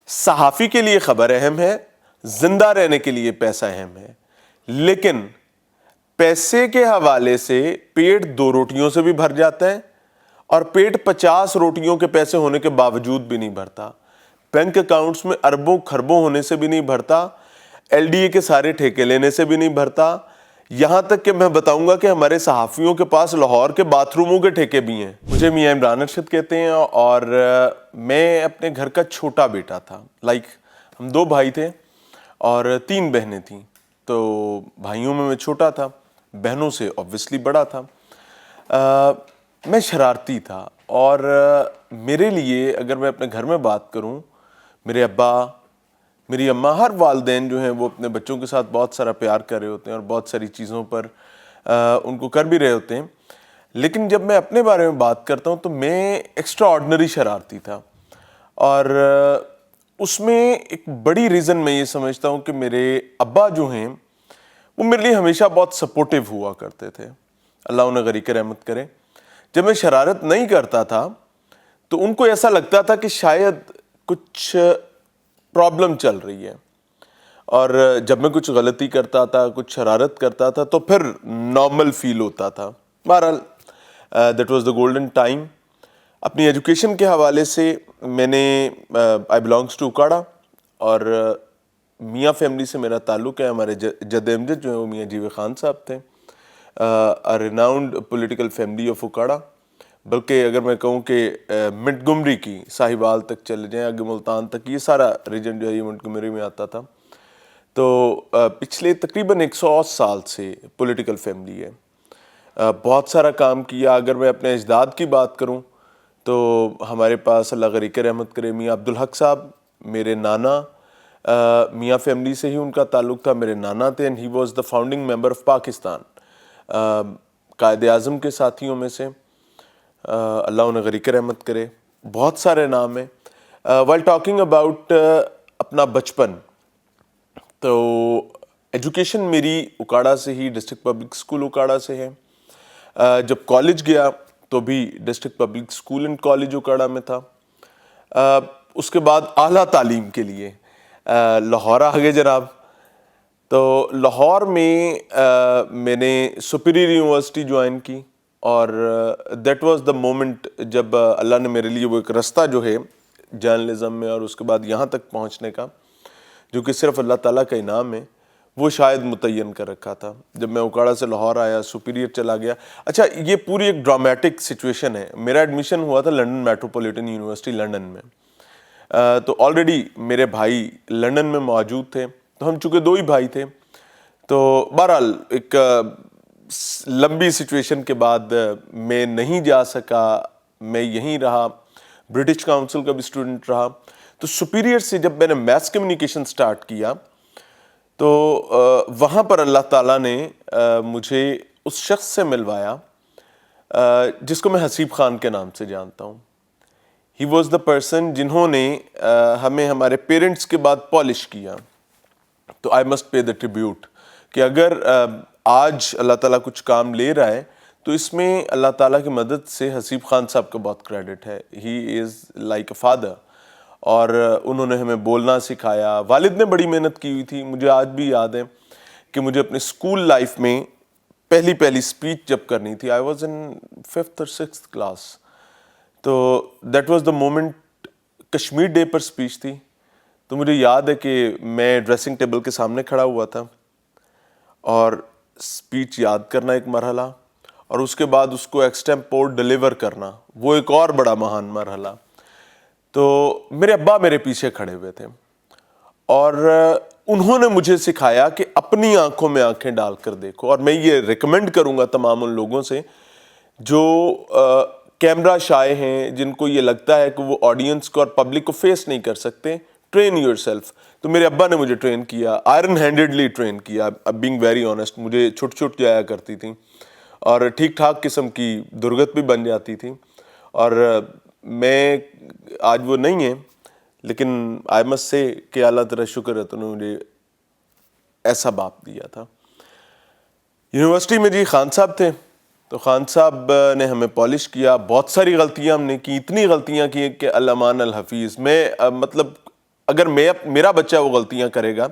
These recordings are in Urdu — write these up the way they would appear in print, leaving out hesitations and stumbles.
صحافی کے لیے خبر اہم ہے, زندہ رہنے کے لیے پیسہ اہم ہے, لیکن پیسے کے حوالے سے پیٹ 2 روٹیوں سے بھی بھر جاتا ہے اور پیٹ 50 روٹیوں کے پیسے ہونے کے باوجود بھی نہیں بھرتا. بینک اکاؤنٹس میں اربوں خربوں ہونے سے بھی نہیں بھرتا, ایل ڈی اے کے سارے ٹھیکے لینے سے بھی نہیں بھرتا. یہاں تک کہ میں بتاؤں گا کہ ہمارے صحافیوں کے پاس لاہور کے باتھ روموں کے ٹھیکے بھی ہیں. مجھے میاں عمران ارشد کہتے ہیں اور میں اپنے گھر کا چھوٹا بیٹا تھا. ہم 2 بھائی تھے اور 3 بہنیں تھیں. تو بھائیوں میں چھوٹا تھا, بہنوں سے obviously بڑا تھا. میں شرارتی تھا اور میرے لیے اگر میں اپنے گھر میں بات کروں, میرے ابا میری اماں ہر والدین جو ہیں وہ اپنے بچوں کے ساتھ بہت سارا پیار کر رہے ہوتے ہیں اور بہت ساری چیزوں پر ان کو کر بھی رہے ہوتے ہیں. لیکن جب میں اپنے بارے میں بات کرتا ہوں تو میں ایکسٹرا آرڈنری شرارتی تھا, اور اس میں ایک بڑی ریزن میں یہ سمجھتا ہوں کہ میرے ابا جو ہیں وہ میرے لیے ہمیشہ بہت سپورٹیو ہوا کرتے تھے, اللہ انہیں غریق رحمت کرے. جب میں شرارت نہیں کرتا تھا تو ان کو ایسا لگتا تھا کہ شاید کچھ پرابلم چل رہی ہے, اور جب میں کچھ غلطی کرتا تھا, کچھ شرارت کرتا تھا تو پھر نارمل فیل ہوتا تھا. بہرحال that was the golden time. اپنی ایجوکیشن کے حوالے سے میں نے آئی بلانگس ٹو اکاڑا, اور میاں فیملی سے میرا تعلق ہے. ہمارے جد امجد جو ہیں وہ میاں جیوے خان صاحب تھے, renowned political family of Okara. بلکہ اگر میں کہوں کہ منٹگمری کی ساہیوال تک چلے جائیں, آگے ملتان تک, یہ سارا ریجن جو ہے یہ منٹگمری میں آتا تھا. تو پچھلے تقریباً 100 سال سے پولیٹیکل فیملی ہے, بہت سارا کام کیا. اگر میں اپنے اجداد کی بات کروں تو ہمارے پاس اللہ غریق رحمت کرے میاں عبدالحق صاحب, میرے نانا, میاں فیملی سے ہی ان کا تعلق تھا. میرے نانا تھے and he was the founding member of Pakistan, Quaid Azam کے ساتھیوں میں سے, اللہ انہیں غریق رحمت کرے. بہت سارے نام ہیں. وائل ٹاکنگ اباؤٹ اپنا بچپن, تو ایجوکیشن میری اکاڑا سے ہی, ڈسٹرکٹ پبلک اسکول اکاڑا سے ہے. جب کالج گیا تو بھی district public school and college Okara میں تھا. اس کے بعد اعلیٰ تعلیم کے لیے لاہور آ گئے جناب. تو لاہور میں نے سپیریئر یونیورسٹی جوائن کی, اور دیٹ واز دا مومنٹ جب اللہ نے میرے لیے وہ ایک رستہ جو ہے جرنلزم میں اور اس کے بعد یہاں تک پہنچنے کا, جو کہ صرف اللہ تعالیٰ کا انعام ہے, وہ شاید متعین کر رکھا تھا. جب میں اکاڑا سے لاہور آیا, سپیریئر چلا گیا. اچھا, یہ پوری ایک ڈرامیٹک سچویشن ہے. میرا ایڈمیشن ہوا تھا لنڈن میٹروپولیٹن یونیورسٹی لنڈن میں. تو آلریڈی میرے بھائی لنڈن میں موجود تھے, تو ہم چونکہ 2 ہی بھائی تھے. تو بہرحال ایک لمبی سچویشن کے بعد میں نہیں جا سکا, میں یہیں رہا, برٹش کاؤنسل کا بھی اسٹوڈنٹ رہا. تو سپیریئر سے جب میں نے میس کمیونیکیشن سٹارٹ کیا تو وہاں پر اللہ تعالیٰ نے مجھے اس شخص سے ملوایا جس کو میں حسیب خان کے نام سے جانتا ہوں. ہی واز دا پرسن جنہوں نے ہمیں ہمارے پیرنٹس کے بعد پالش کیا. تو I must pay the tribute کہ اگر آج اللہ تعالیٰ کچھ کام لے رہا ہے تو اس میں اللہ تعالیٰ کی مدد سے حسیب خان صاحب کا بہت کریڈٹ ہے. ہی از لائک اے فادر, اور انہوں نے ہمیں بولنا سکھایا. والد نے بڑی محنت کی ہوئی تھی. مجھے آج بھی یاد ہے کہ مجھے اپنے اسکول لائف میں پہلی اسپیچ جب کرنی تھی, آئی واز ان 5th اور 6th کلاس. تو that was the moment, Kashmir day per speech تھی. تو مجھے یاد ہے کہ میں ڈریسنگ ٹیبل کے سامنے کھڑا ہوا تھا, اور اسپیچ یاد کرنا ایک مرحلہ, اور اس کے بعد اس کو ایکسٹیمپور ڈیلیور کرنا وہ ایک اور بڑا مہان مرحلہ. تو میرے ابا میرے پیچھے کھڑے ہوئے تھے, اور انہوں نے مجھے سکھایا کہ اپنی آنکھوں میں آنکھیں ڈال کر دیکھو. اور میں یہ ریکمینڈ کروں گا تمام ان لوگوں سے جو کیمرہ شائے ہیں, جن کو یہ لگتا ہے کہ وہ آڈینس کو اور پبلک کو فیس نہیں کر سکتے, ٹرین یور سیلف. تو میرے ابا نے مجھے ٹرین کیا, آئرن ہینڈیڈلی ٹرین کیا. بینگ ویری آنیسٹ, مجھے چھٹ جایا کرتی تھیں اور ٹھیک ٹھاک قسم کی درگت بھی بن جاتی تھی. اور میں آج وہ نہیں ہے, لیکن آئی مسٹ سے کہ اللہ تعالیٰ شکر ہے تو نے مجھے ایسا باپ دیا تھا. یونیورسٹی میں جی خان صاحب تھے, تو خان صاحب نے ہمیں پالش کیا. بہت ساری غلطیاں ہم نے کی, اتنی غلطیاں کی کہ الامان الحفیظ. میں مطلب اگر میرا بچہ وہ غلطیاں کرے گا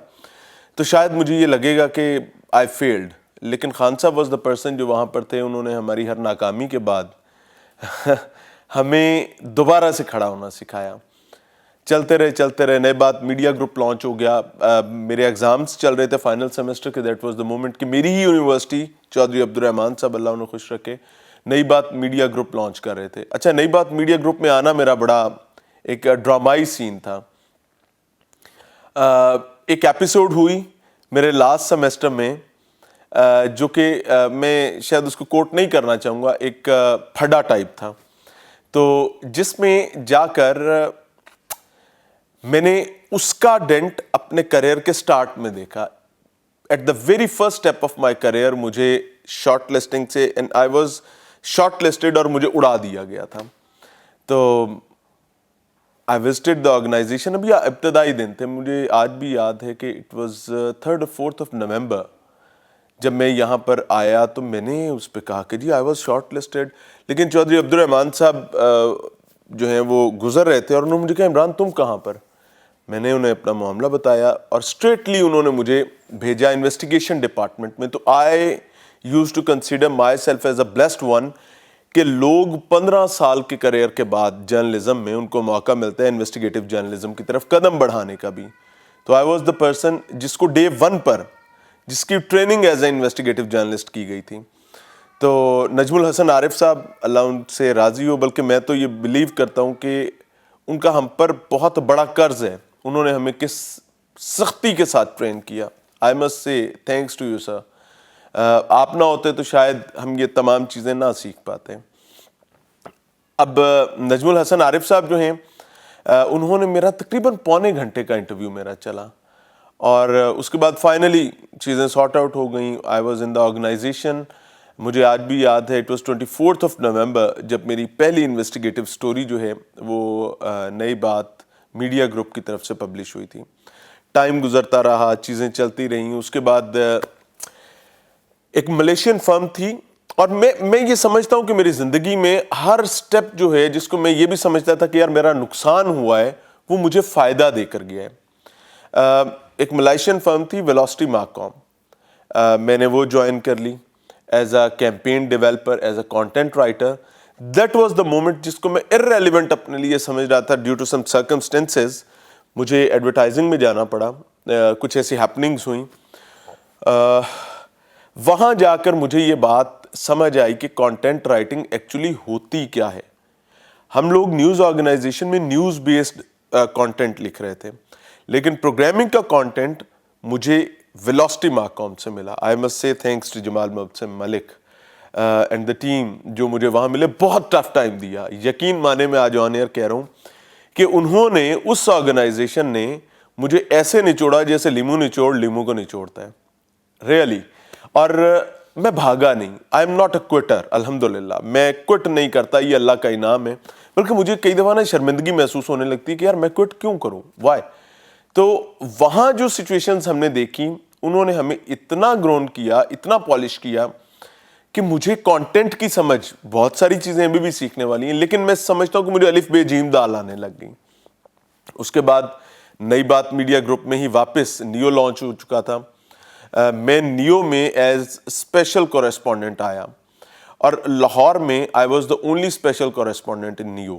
تو شاید مجھے یہ لگے گا کہ آئی فیلڈ. لیکن خان صاحب واز دا پرسن جو وہاں پر تھے, انہوں نے ہماری ہر ناکامی کے بعد ہمیں دوبارہ سے کھڑا ہونا سکھایا. چلتے رہے. نئے بات میڈیا گروپ لانچ ہو گیا. میرے ایگزامس چل رہے تھے فائنل سیمسٹر کے. دیٹ واز دا مومنٹ کہ میری ہی یونیورسٹی چودھری عبدالرحمان صاحب اللہ انہیں خوش رکھے نئی بات میڈیا گروپ لانچ کر رہے تھے. اچھا, نئی بات میڈیا گروپ میں آنا میرا بڑا ایک ڈرامائی سین تھا. ایک ایپیسوڈ ہوئی میرے لاسٹ سیمسٹر میں جو کہ میں شاید اس کو کوٹ نہیں کرنا چاہوں گا, ایک پھڈا ٹائپ تھا. تو جس میں جا کر میں نے اس کا ڈینٹ اپنے کریئر کے سٹارٹ میں دیکھا. At the very first step of my career مجھے شارٹ لسٹنگ سے, and I was shortlisted, اور مجھے اڑا دیا گیا تھا. تو آئی وزٹڈ دا آرگنائزیشن. ابھی ابتدائی دن تھے, مجھے آج بھی یاد ہے کہ it was 3rd or 4th of November. جب میں یہاں پر آیا تو میں نے اس پہ کہا کہ جی آئی واز شارٹ لسٹڈ, لیکن چودھری عبدالرحمان صاحب جو ہیں وہ گزر رہے تھے اور انہوں نے مجھے کہا عمران تم کہاں پر. میں نے انہیں اپنا معاملہ بتایا اور اسٹریٹلی انہوں نے مجھے بھیجا انویسٹیگیشن ڈپارٹمنٹ میں. تو I used to consider myself as a blessed one کہ لوگ 15 سال کے کریئر کے بعد جرنلزم میں ان کو موقع ملتا ہے انویسٹیگیٹو جرنلزم کی طرف قدم بڑھانے کا بھی. تو آئی واز دا پرسن جس کو ڈے 1 پر جس کی training as a investigative journalist کی گئی تھی. تو نجم الحسن عارف صاحب اللہ ان سے راضی ہو, بلکہ میں تو یہ بلیو کرتا ہوں کہ ان کا ہم پر بہت بڑا قرض ہے. انہوں نے ہمیں کس سختی کے ساتھ ٹرین کیا. I must say thanks to you sir. آپ نہ ہوتے تو شاید ہم یہ تمام چیزیں نہ سیکھ پاتے. اب نجم الحسن عارف صاحب جو ہیں انہوں نے میرا تقریباً پونے گھنٹے کا انٹرویو میرا چلا, اور اس کے بعد فائنلی چیزیں سارٹ آؤٹ ہو گئیں. I was in the organisation. مجھے آج بھی یاد ہے it was 24th of November جب میری پہلی انویسٹیگیٹو سٹوری جو ہے وہ نئی بات میڈیا گروپ کی طرف سے پبلش ہوئی تھی. ٹائم گزرتا رہا, چیزیں چلتی رہیں. اس کے بعد ایک ملیشین فرم تھی, اور میں یہ سمجھتا ہوں کہ میری زندگی میں ہر سٹیپ جو ہے جس کو میں یہ بھی سمجھتا تھا کہ یار میرا نقصان ہوا ہے وہ مجھے فائدہ دے کر گیا ہے. ایک ملیشین فرم تھی ویلوسٹی مارکوم. میں نے وہ جوائن کر لی as a campaign developer, as a content writer. That was the moment جس کو میں ارریلیونٹ اپنے لیے سمجھ رہا تھا. ڈیو ٹو سم سرکمسٹینسز مجھے ایڈورٹائزنگ میں جانا پڑا. کچھ ایسی ہیپننگز ہوئیں. وہاں جا کر مجھے یہ بات سمجھ آئی کہ کانٹینٹ رائٹنگ ایکچولی ہوتی کیا ہے. ہم لوگ نیوز آرگنائزیشن میں نیوز بیسڈ کانٹینٹ لکھ رہے تھے, لیکن پروگرامنگ کا کانٹینٹ مجھے ویلوسٹی مارکوم سے ملا. I must say thanks to Jamal Mohsin Malik and the team جو مجھے وہاں ملے. بہت ٹف ٹائم دیا, یقین مانے میں آج آن ایئر کہہ رہا ہوں کہ انہوں نے, اس آرگنائزیشن نے مجھے ایسے نچوڑا جیسے لیمو کو نچوڑتا ہے, ریئلی. اور میں بھاگا نہیں. آئی ایم ناٹ اے کوئٹر, الحمدللہ میں کوئٹ نہیں کرتا, یہ اللہ کا انعام ہے. بلکہ مجھے کئی دفعہ نا شرمندگی محسوس ہونے لگتی ہے کہ یار میں کوئٹ کیوں کروں, وائی. تو وہاں جو سچویشنز ہم نے دیکھی انہوں نے ہمیں اتنا گرون کیا, اتنا پالش کیا کہ مجھے کانٹینٹ کی سمجھ, بہت ساری چیزیں ابھی بھی سیکھنے والی ہیں, لیکن میں سمجھتا ہوں کہ مجھے الف بے جیم دال آنے لگ گئی. اس کے بعد نئی بات میڈیا گروپ میں ہی واپس نیو لانچ ہو چکا تھا. میں نیو میں ایز اسپیشل کورسپونڈنٹ آیا, اور لاہور میں I was the only special correspondent in new.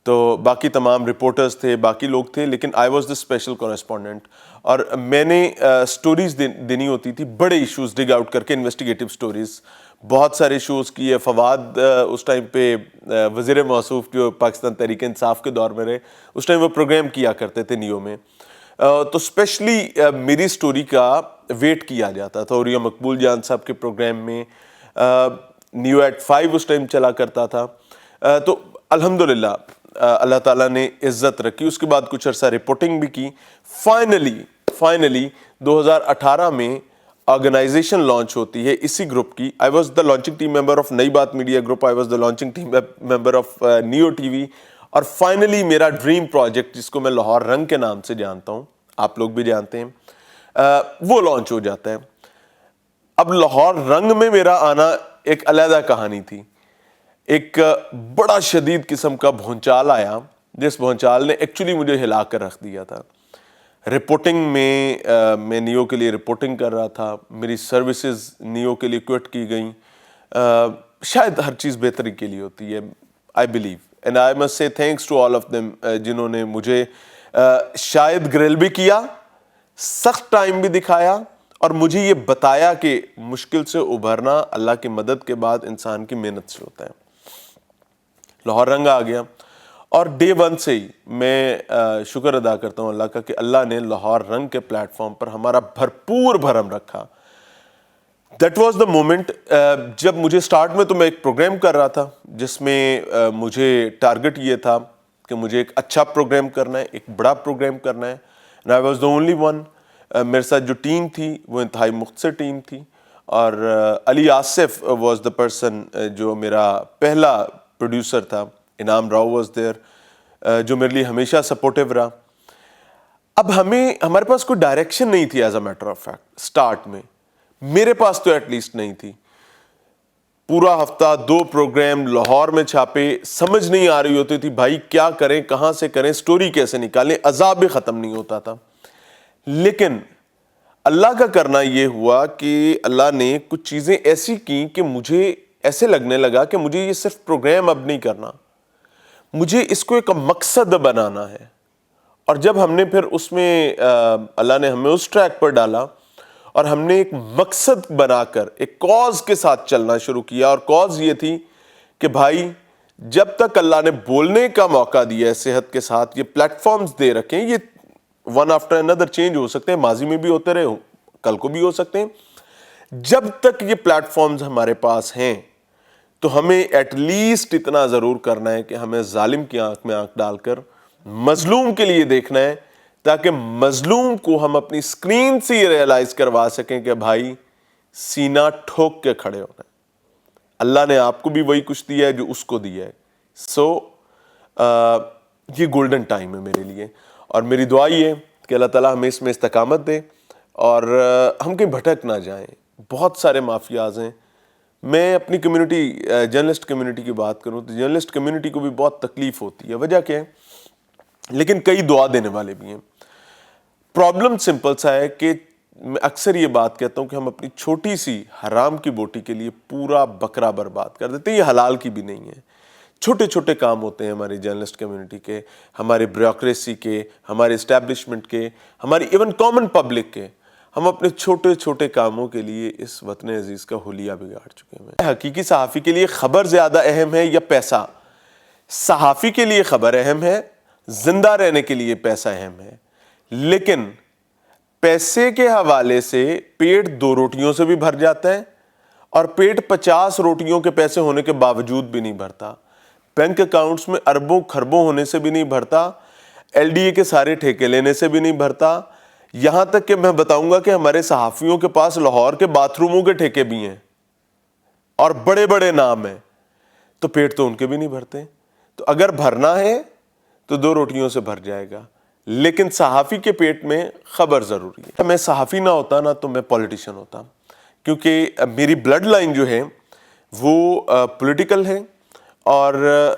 تو باقی تمام رپورٹرز تھے, باقی لوگ تھے, لیکن I was the special correspondent. اور میں نے سٹوریز دینی ہوتی تھی, بڑے ایشوز ڈگ آؤٹ کر کے, انویسٹیگیٹو سٹوریز. بہت سارے شوز کیے. فواد اس ٹائم پہ وزیر موصوف جو پاکستان تحریک انصاف کے دور میں رہے, اس ٹائم وہ پروگرام کیا کرتے تھے نیو میں. تو اسپیشلی میری سٹوری کا ویٹ کیا جاتا تھا. اور یہ مقبول جان صاحب کے پروگرام میں نیو ایٹ 5 اس ٹائم چلا کرتا تھا. تو الحمدللہ اللہ تعالیٰ نے عزت رکھی. اس کے بعد کچھ عرصہ رپورٹنگ بھی کی. فائنلی 2018 میں آرگنائزیشن لانچ ہوتی ہے اسی گروپ کی. آئی was the launching team member of نئی بات media group, I was the launching team member of new T V. اور فائنلی میرا ڈریم پروجیکٹ جس کو میں لاہور رنگ کے نام سے جانتا ہوں, آپ لوگ بھی جانتے ہیں, وہ لانچ ہو جاتا ہے. اب لاہور رنگ میں میرا آنا ایک علیحدہ کہانی تھی. ایک بڑا شدید قسم کا بھونچال آیا, جس بھونچال نے ایکچولی مجھے ہلا کر رکھ دیا تھا. رپورٹنگ میں نیو کے لیے رپورٹنگ کر رہا تھا, میری سروسز نیو کے لیے کوئٹ کی گئیں. شاید ہر چیز بہتری کے لیے ہوتی ہے, I believe, and I must say thanks to all of them, جنہوں نے مجھے شاید گرل بھی کیا, سخت ٹائم بھی دکھایا, اور مجھے یہ بتایا کہ مشکل سے ابھرنا اللہ کی مدد کے بعد انسان کی محنت سے ہوتا ہے. لاہور رنگ آ گیا, اور ڈے ون سے ہی میں شکر ادا کرتا ہوں اللہ کا کہ اللہ نے لاہور رنگ کے پلیٹ فارم پر ہمارا بھرپور بھرم رکھا. دیٹ واز دا مومنٹ جب مجھے سٹارٹ میں تو میں ایک پروگرام کر رہا تھا جس میں مجھے ٹارگٹ یہ تھا کہ مجھے ایک اچھا پروگرام کرنا ہے, ایک بڑا پروگرام کرنا ہے. And I was the only one. میرے ساتھ جو ٹیم تھی وہ انتہائی مختصر ٹیم تھی, اور علی آصف واز دا پرسن جو میرا پہلا پروڈیوسر تھا. انعام راؤ واز دیئر جو میرے لیے ہمیشہ سپورٹیو رہا. اب ہمارے پاس کوئی ڈائریکشن نہیں تھی as a matter of fact. Start میں میرے پاس تو ایٹ لیسٹ نہیں تھی. پورا ہفتہ 2 پروگرام لاہور میں چھاپے, سمجھ نہیں آ رہی ہوتی تھی بھائی کیا کریں, کہاں سے کریں, سٹوری کیسے نکالیں, عذاب بھی ختم نہیں ہوتا تھا. لیکن اللہ کا کرنا یہ ہوا کہ اللہ نے کچھ چیزیں ایسی کی کہ مجھے ایسے لگنے لگا کہ مجھے یہ صرف پروگرام اب نہیں کرنا, مجھے اس کو ایک مقصد بنانا ہے. اور جب ہم نے پھر اس میں اللہ نے ہمیں اس ٹریک پر ڈالا اور ہم نے ایک مقصد بنا کر ایک کاز کے ساتھ چلنا شروع کیا, اور کاز یہ تھی کہ بھائی جب تک اللہ نے بولنے کا موقع دیا ہے صحت کے ساتھ, یہ پلیٹ فارمز دے رکھیں, یہ ون آفٹر اندر چینج ہو سکتے ہیں, ماضی میں بھی ہوتے رہے, کل کو بھی ہو سکتے ہیں. جب تک یہ پلیٹ فارمز ہمارے پاس ہیں تو ہمیں ایٹ لیسٹ اتنا ضرور کرنا ہے کہ ہمیں ظالم کی آنکھ میں آنکھ ڈال کر مظلوم کے لیے دیکھنا ہے, تاکہ مظلوم کو ہم اپنی اسکرین سے یہ ریئلائز کروا سکیں کہ بھائی سینہ ٹھوک کے کھڑے ہونا ہے. اللہ نے آپ کو بھی وہی کچھ دیا ہے جو اس کو دیا ہے. سو یہ گولڈن ٹائم ہے میرے لیے, اور میری دعا یہ ہے کہ اللہ تعالیٰ ہمیں اس میں استقامت دے اور ہم کہیں بھٹک نہ جائیں. بہت سارے مافیاز ہیں. میں اپنی کمیونٹی, جرنلسٹ کمیونٹی کی بات کروں تو جرنلسٹ کمیونٹی کو بھی بہت تکلیف ہوتی ہے. وجہ کیا ہے؟ لیکن کئی دعا دینے والے بھی ہیں. پرابلم سمپل سا ہے کہ میں اکثر یہ بات کہتا ہوں کہ ہم اپنی چھوٹی سی حرام کی بوٹی کے لیے پورا بکرا برباد کر دیتے ہیں. یہ حلال کی بھی نہیں ہے. چھوٹے چھوٹے کام ہوتے ہیں ہماری جرنلسٹ کمیونٹی کے, ہمارے بیوروکریسی کے, ہمارے اسٹیبلشمنٹ کے, ہماری ایون کامن پبلک کے. ہم اپنے چھوٹے چھوٹے کاموں کے لیے اس وطن عزیز کا حلیہ بگاڑ چکے ہیں. حقیقی صحافی کے لیے خبر زیادہ اہم ہے یا پیسہ؟ صحافی کے لیے خبر اہم ہے, زندہ رہنے کے لیے پیسہ اہم ہے. لیکن پیسے کے حوالے سے پیٹ 2 روٹیوں سے بھی بھر جاتا ہے, اور پیٹ 50 روٹیوں کے پیسے ہونے کے باوجود بھی نہیں بھرتا. بینک اکاؤنٹس میں اربوں خربوں ہونے سے بھی نہیں بھرتا. ایل ڈی اے کے سارے ٹھیکے لینے سے بھی نہیں بھرتا. یہاں تک کہ میں بتاؤں گا کہ ہمارے صحافیوں کے پاس لاہور کے باتھ روموں کے ٹھیکے بھی ہیں اور بڑے بڑے نام ہیں, تو پیٹ تو ان کے بھی نہیں بھرتے. تو اگر بھرنا ہے تو 2 روٹیوں سے بھر جائے گا, لیکن صحافی کے پیٹ میں خبر ضروری ہے. میں صحافی نہ ہوتا نا تو میں پولیٹیشین ہوتا, کیونکہ میری بلڈ لائن جو ہے وہ پولیٹیکل ہے, اور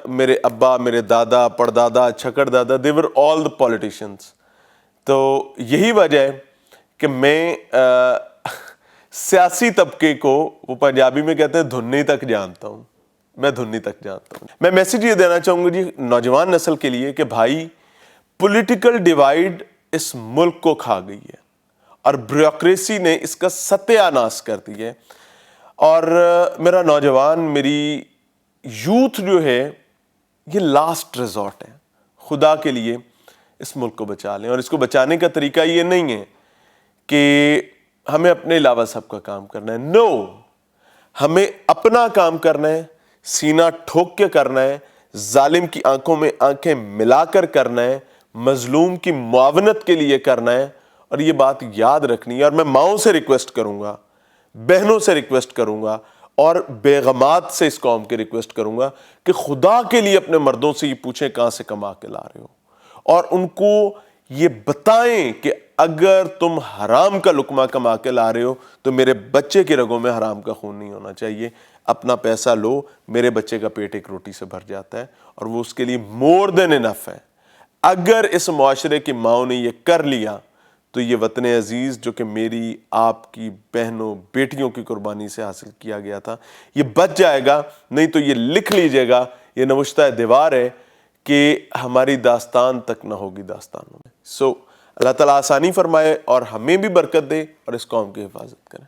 میرے ابا, میرے دادا, پردادا, چھکر دادا, they were all the politicians. تو یہی وجہ ہے کہ میں سیاسی طبقے کو, وہ پنجابی میں کہتے ہیں دھنی تک جانتا ہوں, میں دھنی تک جانتا ہوں. میں میسیج یہ دینا چاہوں گا جی نوجوان نسل کے لیے کہ بھائی پولیٹیکل ڈیوائیڈ اس ملک کو کھا گئی ہے, اور بیوروکریسی نے اس کا ستیہ ناش کر دی ہے. اور میرا نوجوان, میری یوتھ جو ہے, یہ لاسٹ ریزورٹ ہے. خدا کے لیے اس ملک کو بچا لیں, اور اس کو بچانے کا طریقہ یہ نہیں ہے کہ ہمیں اپنے علاوہ سب کا کام کرنا ہے. نو, ہمیں اپنا کام کرنا ہے, سینہ ٹھوک کے کرنا ہے, ظالم کی آنکھوں میں آنکھیں ملا کر کرنا ہے, مظلوم کی معاونت کے لیے کرنا ہے. اور یہ بات یاد رکھنی ہے, اور میں ماؤں سے ریکویسٹ کروں گا, بہنوں سے ریکویسٹ کروں گا, اور بیگمات سے اس قوم کے ریکویسٹ کروں گا کہ خدا کے لیے اپنے مردوں سے یہ پوچھیں کہاں سے کما کے لا رہے ہو, اور ان کو یہ بتائیں کہ اگر تم حرام کا لقمہ کما کے لا رہے ہو تو میرے بچے کی رگوں میں حرام کا خون نہیں ہونا چاہیے. اپنا پیسہ لو, میرے بچے کا پیٹ 1 روٹی سے بھر جاتا ہے, اور وہ اس کے لیے مور دین انف ہے. اگر اس معاشرے کی ماؤں نے یہ کر لیا تو یہ وطن عزیز جو کہ میری آپ کی بہنوں بیٹیوں کی قربانی سے حاصل کیا گیا تھا، یہ بچ جائے گا. نہیں تو یہ لکھ لیجئے گا، یہ نوشتہ دیوار ہے کہ ہماری داستان تک نہ ہوگی داستانوں میں. اللہ تعالیٰ آسانی فرمائے اور ہمیں بھی برکت دے اور اس قوم کی حفاظت کرے.